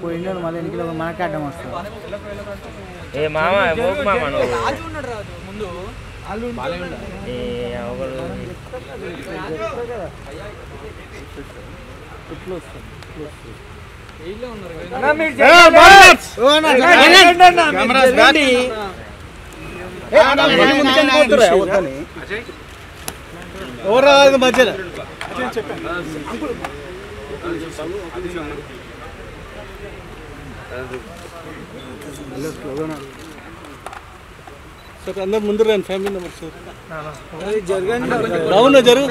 పోయినాడు మళ్ళీ ఎన్నికలు మనకి అడ్డం వస్తుంది. ఏ మామ మోకు మామ నువ్వు ముందు ఇట్లా వస్తుంది. ఎవరు మధ్యలో సార్ అందరు ముందు రండి ఫ్యామిలీ నెంబర్ సార్ జరగండి జరుగు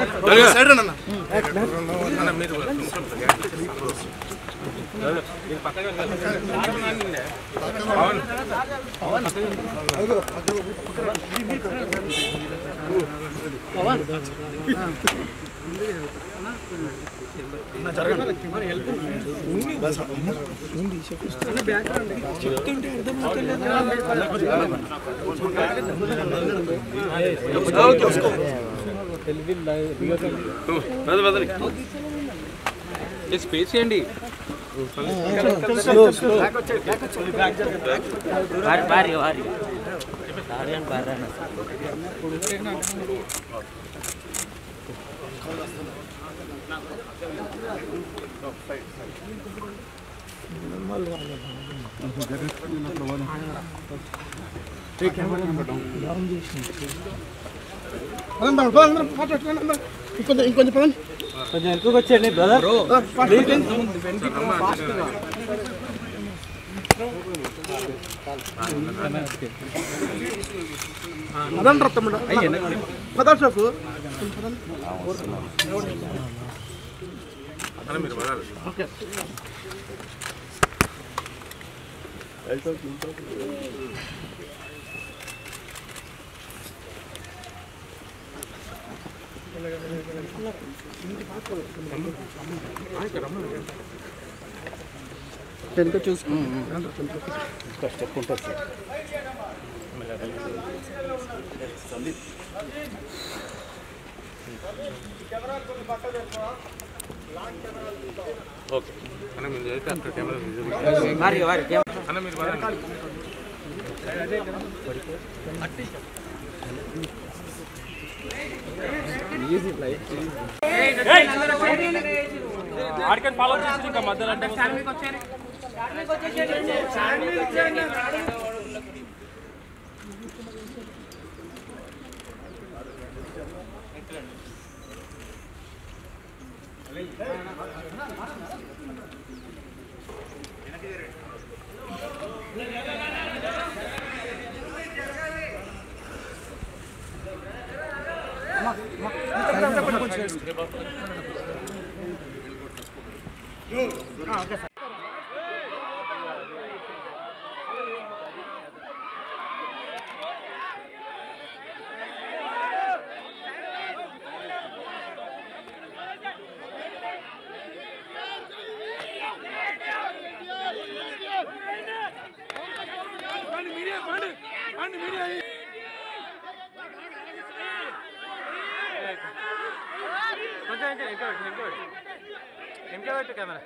స్పేస్ చేయండి. ఇంకొంచెం పదండి, కొంచెం ఎక్కువ వచ్చేయండి బ్రదర్. అదంటారు తమ్ముడు పదార్థకు ఓకే వెనుక చూసుకుంటాం స్టెప్ ఉంటుంది సార్. ఓకే అన్న మీరు చేస్తే అక్కడ కెమెరా అన్న మీరు ఆడికని ఫాలో చేసి ఇంకా మధ్యలో అంటే ఇంకా పెట్టు కెమెరా.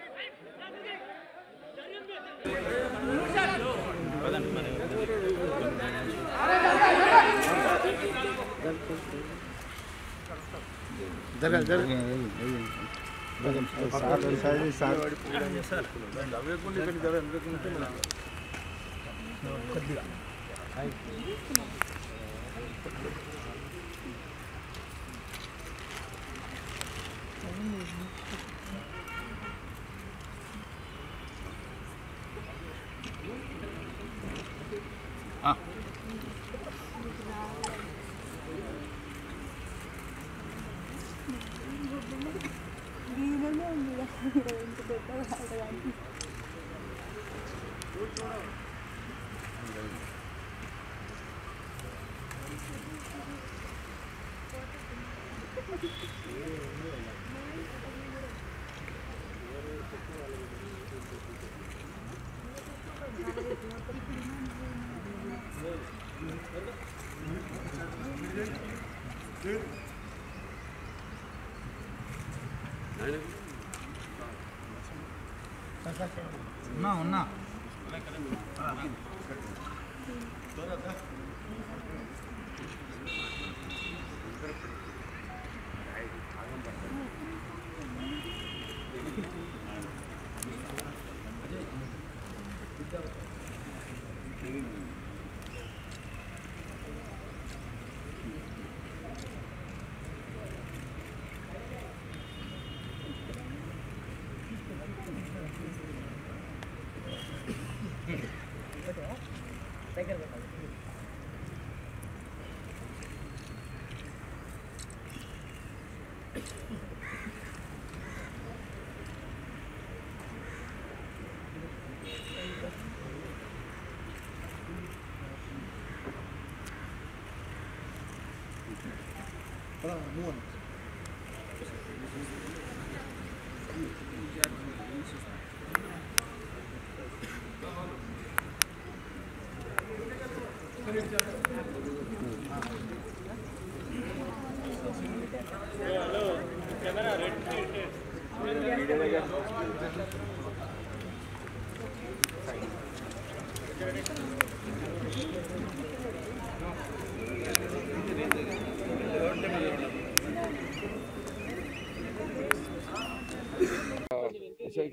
ఉన్నా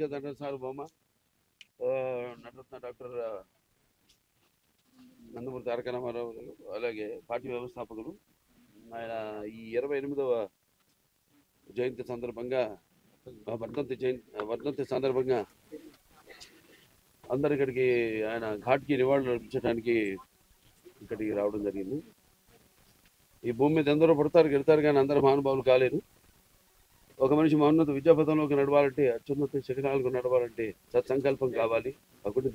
విశాఖ సార్వభౌమ నటరత్న డాక్టర్ నందమూరి తారక రామారావు గారు, అలాగే పార్టీ వ్యవస్థాపకులు ఆయన ఈ 28వ జయంతి సందర్భంగా వర్ధంతి సందర్భంగా అందరు ఇక్కడికి ఆయన ఘాట్కి నివాళులు అర్పించడానికి ఇక్కడికి రావడం జరిగింది. ఈ భూమి మీద ఎందరో పుడతారు గెడతారు కానీ అందరూ మహానుభావులు కాలేరు. ఒక మనిషి మహోన్నత విద్యాపథంలోకి నడవాలంటే, అత్యున్నత శిఖరాలకు నడవాలంటే సత్సంకల్పం కావాలి. ఒకటి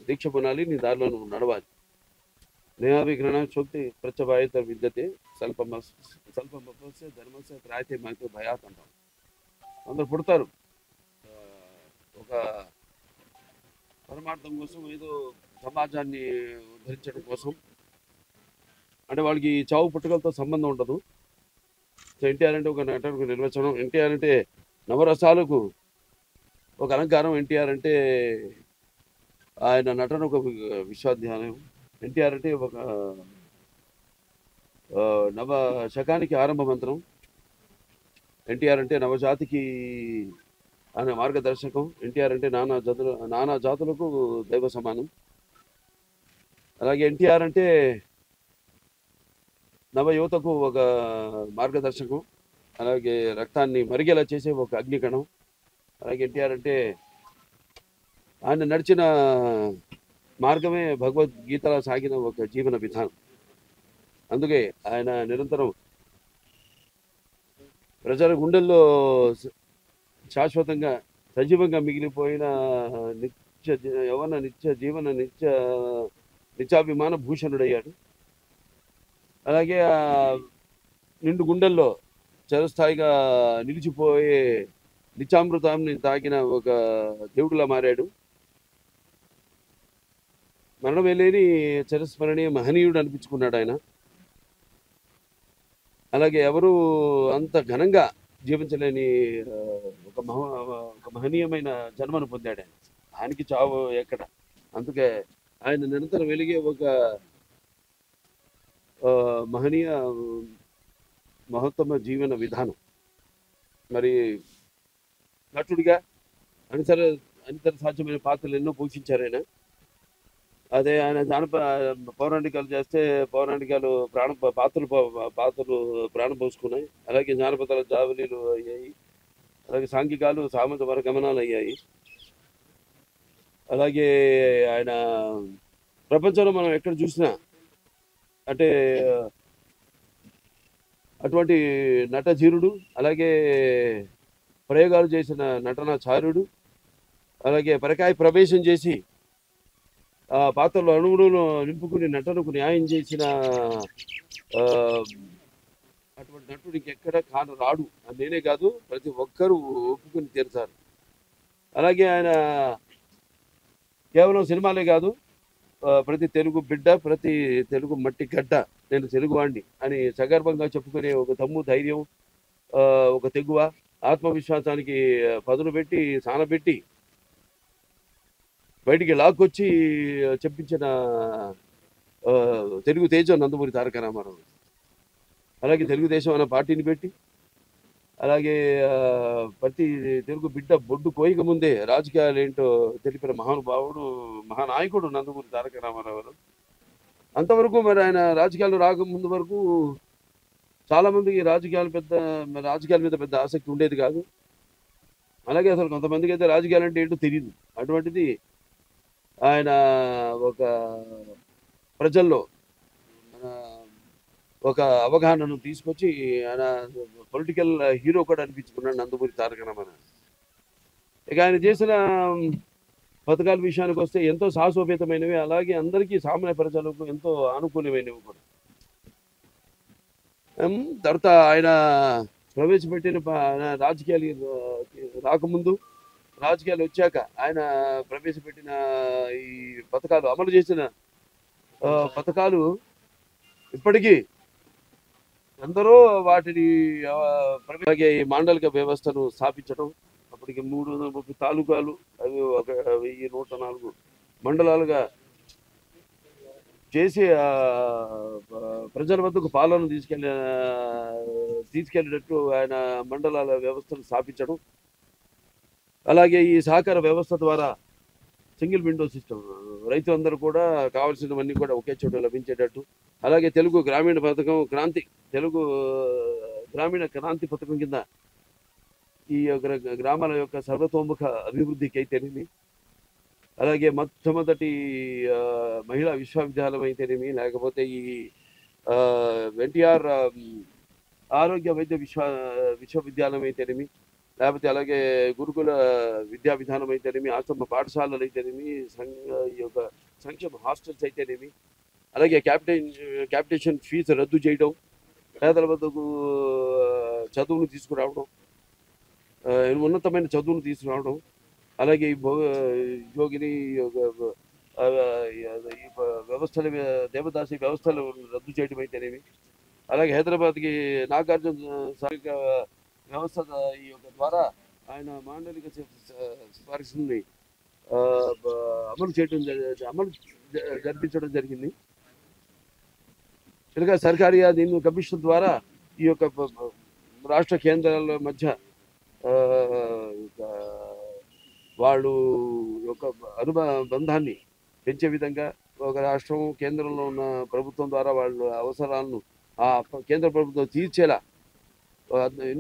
దీక్ష పొనాలి, నీ దారిలో నువ్వు నడవాలి. నేహాభిగ్రహణ చోక్తి ప్రత్యభాయిత విద్యతే స్వల్పమస్య ధర్మస్య త్రాయితే మాకు భయాత్ అంటాం. అందరు పుడతారు ఒక పరమార్థం కోసం, ఏదో సమాజాన్ని ఉద్ధరించడం కోసం. అంటే వాళ్ళకి చావు పుట్టుకలతో సంబంధం ఉండదు. ఎన్టీఆర్ అంటే ఒక నటుడికి నిర్వచనం. ఎన్టీఆర్ అంటే నవరసాలకు ఒక అలంకారం. ఎన్టీఆర్ అంటే ఆయన నటన ఒక విశ్వాధ్యానం. ఎన్టీఆర్ అంటే ఒక నవ శకానికి ఆరంభ మంత్రం. ఎన్టీఆర్ అంటే నవజాతికి ఆయన మార్గదర్శకం. ఎన్టీఆర్ అంటే నానా జాతులకు దైవ సమానం. అలాగే ఎన్టీఆర్ అంటే నవ యువతకు ఒక మార్గదర్శకం. అలాగే రక్తాన్ని మరిగేలా చేసే ఒక అగ్నికణం. అలాగే ఎన్టీఆర్ అంటే ఆయన నడిచిన మార్గమే భగవద్గీతలా సాగిన ఒక జీవన విధానం. అందుకే ఆయన నిరంతరం ప్రజల గుండెల్లో శాశ్వతంగా సజీవంగా మిగిలిపోయిన నిత్యాభిమాన భూషణుడయ్యాడు. అలాగే నిండు గుండెల్లో చిరస్థాయిగా నిలిచిపోయే నిత్యామృతాన్ని తాగిన ఒక దేవుడిలా మారాడు. మరణమే లేని చిరస్మరణీయ మహనీయుడు అనిపించుకున్నాడు ఆయన. అలాగే ఎవరు అంత ఘనంగా జీవించలేని ఒక మహనీయమైన జన్మను పొందాడు ఆయన. ఆయనకి చావు ఎక్కడ. అందుకే ఆయన నిరంతరం వెలిగే ఒక మహనీయ మహోత్తమ జీవన విధానం. మరి నటుడిగా అనితర సాధ్యమైన పాత్రలు ఎన్నో పోషించారు ఆయన. అదే ఆయన పౌరాణికాలు చేస్తే పౌరాణికాలు పాత్రలు ప్రాణం పోసుకున్నాయి. అలాగే జానపదాల జావలీలు అయ్యాయి. అలాగే సాంఘికాలు సామాజిక వర్గమనాలు అయ్యాయి. అలాగే ఆయన ప్రపంచంలో మనం ఎక్కడ చూసినా అంటే అటువంటి నటధీరుడు, అలాగే ప్రయోగాలు చేసిన నటనాచార్యుడు, అలాగే పరకాయ ప్రవేశం చేసి ఆ పాత్రలో అణువులను నింపుకుని నటనకు న్యాయం చేసిన అటువంటి నటుడికి ఎక్కడ రాడు. నేనే కాదు, ప్రతి ఒక్కరూ ఒప్పుకుని తీరుతారు. అలాగే ఆయన కేవలం సినిమాలే కాదు, ప్రతి తెలుగు బిడ్డ, ప్రతి తెలుగు మట్టి గడ్డ, నేను తెలుగువాడిని అని సగర్భంగా చెప్పుకునే ఒక దమ్ము, ధైర్యం, ఒక తెగువ, ఆత్మవిశ్వాసానికి పదును పెట్టి సానబెట్టి బయటికి లాక్కొచ్చి చెప్పించిన తెలుగు తేజం నందమూరి తారక రామారావు. అలాగే తెలుగుదేశం అనే పార్టీని పెట్టి అలాగే ప్రతి తెలుగు బిడ్డ బొడ్డు కోయక ముందే రాజకీయాలు ఏంటో తెలిపిన మహానుభావుడు మహానాయకుడు నందమూరి తారక రామారావు. అంతవరకు మరి ఆయన రాజకీయాలు రాకముందు వరకు చాలామందికి రాజకీయాల మీద పెద్ద ఆసక్తి ఉండేది కాదు. అలాగే అసలు కొంతమందికి అయితే రాజకీయాలు అంటే ఏంటో తెలియదు. అటువంటిది ఆయన ఒక ప్రజల్లో ఒక అవగాహనను తీసుకొచ్చి ఆయన పొలిటికల్ హీరో కూడా అనిపించుకున్నాడు నందమూరి తారక రామారావు. ఇక ఆయన చేసిన పథకాల విషయానికి వస్తే ఎంతో సాహసోపేతమైనవి, అలాగే అందరికీ సామాన్య ప్రజలకు ఎంతో అనుకూలమైనవి కూడా. తర్వాత ఆయన ప్రవేశపెట్టిన రాజకీయాలు రాకముందు, రాజకీయాలు వచ్చాక ఆయన ప్రవేశపెట్టిన ఈ పథకాలు, అమలు చేసిన పథకాలు ఇప్పటికీ ఎందరో వాటిని అలాగే ఈ మాండలిక వ్యవస్థను స్థాపించడం, అప్పటికి 330 తాలూకాలు, అవి 1104 మండలాలుగా చేసి ప్రజల వద్దకు పాలన తీసుకెళ్ళేటట్టు ఆయన మండలాల వ్యవస్థను స్థాపించడం. అలాగే ఈ సహకార వ్యవస్థ ద్వారా సింగిల్ విండో సిస్టమ్, రైతులందరూ కూడా కావాల్సినవన్నీ కూడా ఒకే చోట లభించేటట్టు. అలాగే తెలుగు గ్రామీణ క్రాంతి పథకం కింద ఈ యొక్క గ్రామాల యొక్క సర్వతోముఖ అభివృద్ధికి అయితేనేమి, అలాగే మొట్టమొదటి మహిళా విశ్వవిద్యాలయం అయితేనేమి, లేకపోతే ఈ ఎన్టీఆర్ ఆరోగ్య వైద్య విశ్వవిద్యాలయం అయితేనేమి, లేకపోతే అలాగే గురుకుల విద్యా విధానం అయితేనేమి, ఆశ్రమ పాఠశాలలు అయితేనేమి, ఈ యొక్క సంక్షేమ హాస్టల్స్ అయితేనేమి, అలాగే క్యాపిటేషన్ ఫీజు రద్దు చేయడం, పేదల వద్దకు చదువును తీసుకురావడం, ఉన్నతమైన చదువును తీసుకురావడం, అలాగే యోగిని వ్యవస్థల దేవదాసి వ్యవస్థలు రద్దు చేయడం అయితేనేమి, అలాగే హైదరాబాద్కి నాగార్జున సాగర్ వ్యవస్థ ఈ యొక్క ద్వారా ఆయన మాండలిక సిఫార్సుని అమలు జరిపించడం జరిగింది. ఇలాగా సర్కారీ దీని కమిషన్ ద్వారా ఈ యొక్క రాష్ట్ర కేంద్రాల మధ్య వాళ్ళు యొక్క అనుబంధాన్ని పెంచే విధంగా ఒక రాష్ట్రం కేంద్రంలో ఉన్న ప్రభుత్వం ద్వారా వాళ్ళ అవసరాలను ఆ కేంద్ర ప్రభుత్వం తీర్చేలా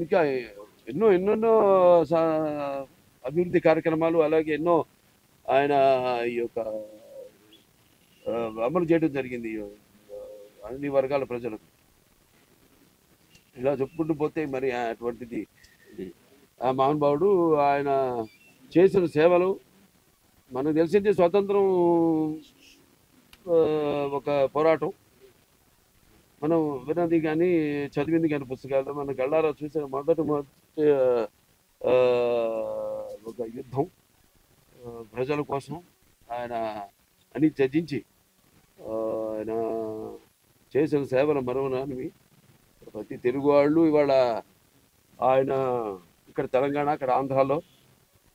ఇంకా ఎన్నెన్నో అభివృద్ధి కార్యక్రమాలు, అలాగే ఎన్నో ఆయన ఈ యొక్క అమలు చేయడం జరిగింది అన్ని వర్గాల ప్రజలకు. ఇలా చెప్పుకుంటూ పోతే మరి అటువంటిది ఆ మహానుభావుడు ఆయన చేసిన సేవలు మనకు తెలిసింది. స్వాతంత్రం ఒక పోరాటం, మనం విన్నది కానీ చదివింది కానీ పుస్తకాలు, మన గళ్ళారా చూసిన మొదటి ఒక యుద్ధం ప్రజల కోసం ఆయన అని త్యజించి ఆయన చేసిన సేవలు మరవనానివి. ప్రతి తెలుగు వాళ్ళు ఇవాళ ఆయన ఇక్కడ తెలంగాణ, అక్కడ ఆంధ్రాలో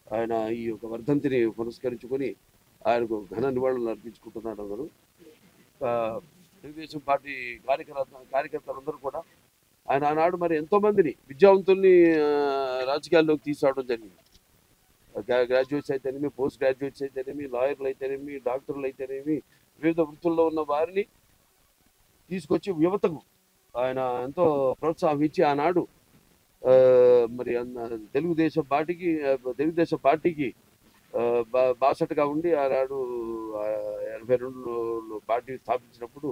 ఆయన ఈ యొక్క వర్ధంతిని పురస్కరించుకొని ఆయనకు ఘన నివాళులు అర్పించుకుంటున్నారు. అందరూ తెలుగుదేశం పార్టీ కార్యకర్తలందరూ కూడా ఆయన ఆనాడు మరి ఎంతోమందిని విద్యావంతుల్ని రాజకీయాల్లోకి తీసుకురావడం జరిగింది. గ్రాడ్యుయేట్స్ అయితేనేమి, పోస్ట్ గ్రాడ్యుయేట్స్ అయితేనేమి, లాయర్లు అయితేనేమి, డాక్టర్లు అయితేనేమి, వివిధ వృత్తుల్లో ఉన్న వారిని తీసుకొచ్చి యువతకు ఆయన ఎంతో ప్రోత్సాహం ఇచ్చి ఆనాడు మరి తెలుగుదేశం పార్టీకి బాసటగా ఉండి ఆనాడు 82లో పార్టీ స్థాపించినప్పుడు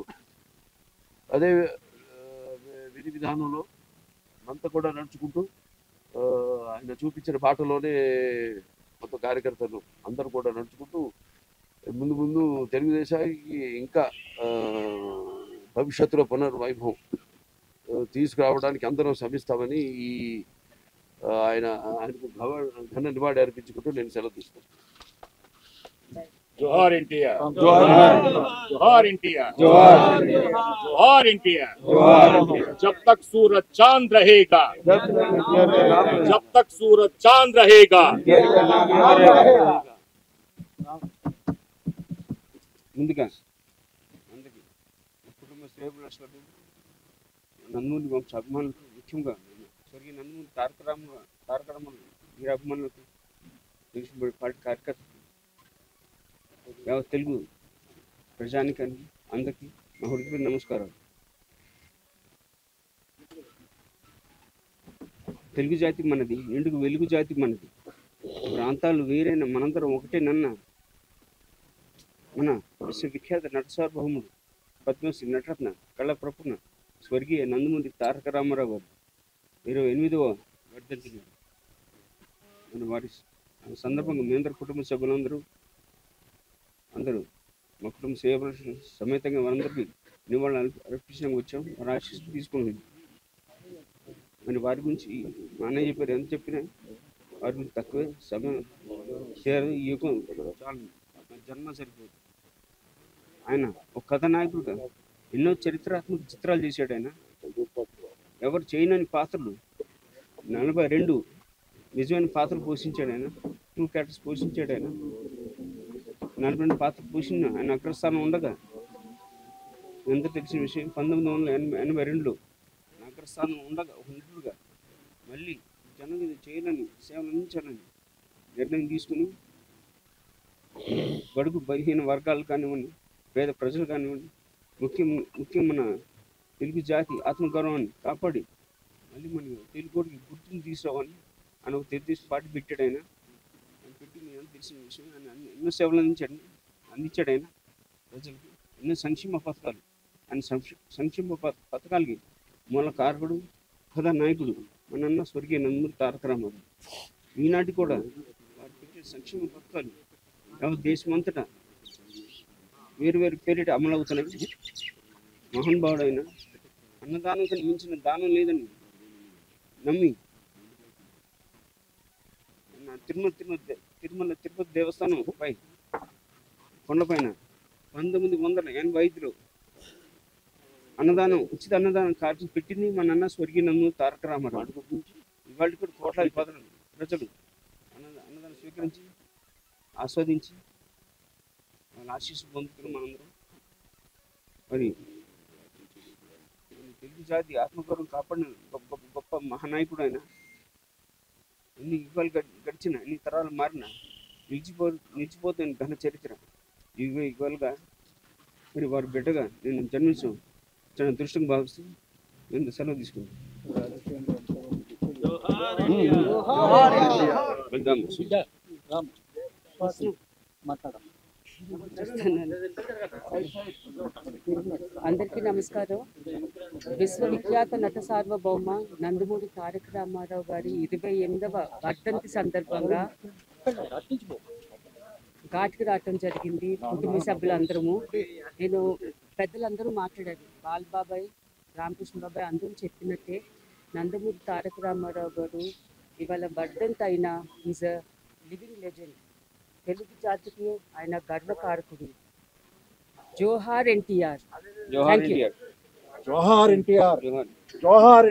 అదే విధి విధానంలో అంతా కూడా నడుచుకుంటూ ఆయన చూపించిన బాటలోనే మొత్తం కార్యకర్తలు అందరూ కూడా నడుచుకుంటూ ముందు తెలుగుదేశానికి ఇంకా భవిష్యత్తులో పునర్వైభవం తీసుకురావడానికి అందరం శ్రమిస్తామని ఈ ఆయనకు ఘన నివాళి అర్పించుకుంటూ నేను సెలవు తీసుకుంటాను. जोहार एनटीआर, जोहार एनटीआर, जोहार एनटीआर। जब तक सूरज चांद रहेगा, जब तक सूरज चांद रहेगा, ముందుగా అందరికీ కుటుంబ శ్రేయభిలాషులకు నందమూరి వంశ అభిమానులకు ముఖ్యంగా స్వర్గీయ నందమూరి తారక రామారావు వీరి అభిమానులకు తెలుగుబడి పార్టీ కార్యకర్తలు యావత్ తెలుగు ప్రజానికానికి అందరికీ మా హృదయపూర్వక నమస్కారాలు. తెలుగు జాతి మనది, ఎందుకు వెలుగు జాతి మనది, ప్రాంతాలు వేరైన మనందరం ఒకటేనన్న మన విశ్వవిఖ్యాత నట సార్వభౌముడు పద్మశ్రీ నటరత్న కళాప్రపూర్ణ స్వర్గీయ నందమూరి తారక రామారావు గారు 28వ వర్ధంతిని మన వారి సందర్భంగా మీ అందరు కుటుంబ సభ్యులందరూ మా కుటుంబ సేవలు సమేతంగా వారందరికీ నివాళులు అర్పించడానికి వచ్చాం. వారి ఆశీస్సులు తీసుకుని మరి వారి గురించి మా అన్నయ్య చెప్పారు, ఎంత చెప్పినా వారి గురించి తక్కువే. సమయం ఈ యుగం చాలా జన్మ సరిపోదు. ఆయన ఒక కథానాయకుడుగా ఎన్నో చరిత్రాత్మక చిత్రాలు చేశాడు. ఆయన ఎవరు చేయనని పాత్రలు 42 నిజమైన పాత్రలు పోషించాడు. ఆయన 2 క్యారెక్టర్స్ పోషించాడు. ఆయన 42 పాత్రలు పోషించిన ఆయన అగ్రస్థానం ఉండగా ఎంత తెలిసిన విషయం 1982లో అగ్రస్థానం ఉండగా ఒక నటుడుగా మళ్ళీ జనం చేయాలని సేవలు అందించాలని నిర్ణయం తీసుకుని బడుగు బలహీన వర్గాలు కానివ్వండి, పేద ప్రజలు కానివ్వండి, ముఖ్యం మన తెలుగు జాతి ఆత్మగౌరవాన్ని కాపాడి మళ్ళీ మన తెలుగుడికి గుర్తుని తీసుకురావాలని ఆయన ఒక తెలుగు పార్టీ పెట్టాడు. ఆయన పెట్టి నేను తెలిసిన విషయం ఆయన ఎన్నో సేవలు అందించాడు. ఆయన ప్రజలకు ఎన్నో సంక్షేమ పథకాలు, ఆయన సంక్షేమ పథకాలకి మూల కారకుడు కథానాయకుడు మన స్వర్గీయ నందమూరి తారక రామారావు. ఈనాటి కూడా వారు పెట్టే సంక్షేమ పథకాలు దేశమంతటా వేరు పేరిట అమలవుతున్నాయి. మహానుభావుడైన అన్నదానం కన్నా మించిన దానం లేదని నమ్మి తిరుపతి దేవస్థానం కొండపైన 1985లో ఉచిత అన్నదానం కార్యక్రమం పెట్టింది మన అన్న స్వర్గీయ నందమూరి తారక రామారావు. ఇవాళ కూడా కోట్లాది ప్రజలు అన్నదానం స్వీకరించి ఆస్వాదించి వాళ్ళ ఆశీస్సు పొందుతున్నాం మనందరం. మరి తెలుగు జాతి ఆత్మగౌరవం కాపాడిన గొప్ప మహానాయకుడు ఆయన. ఎన్ని యుగాలు గడిచిన, ఎన్ని తరాలు మారిన నిలిచిపోతున్న ఘన చరిత్ర యుగాలుగా మరి వారి బిడ్డగా నేను జన్మించడం చాలా అదృష్టంగా భావిస్తూ నేను సెలవు తీసుకున్నాను. అందరికీ నమస్కారం. విశ్వవిఖ్యాత నట సార్వభౌమ నందమూరి తారక రామారావు గారి 28వ వర్ధంతి సందర్భంగా ఘాట్కి రావటం జరిగింది. కుటుంబ సభ్యులందరము, నేను పెద్దలందరూ మాట్లాడారు, బాలబాబాయ్, రామకృష్ణ బాబాయ్ అందరూ చెప్పినట్టే నందమూరి తారక రామారావు గారు ఇవాళ వర్ధంతి అయిన is a living legend. Telugu జాతికి ఆయన గర్వకారకుడు. జోహార్ ఎన్టీఆర్. జోహార్ ఎన్టీఆర్. జోహార్ ఎన్టీఆర్. జోహార్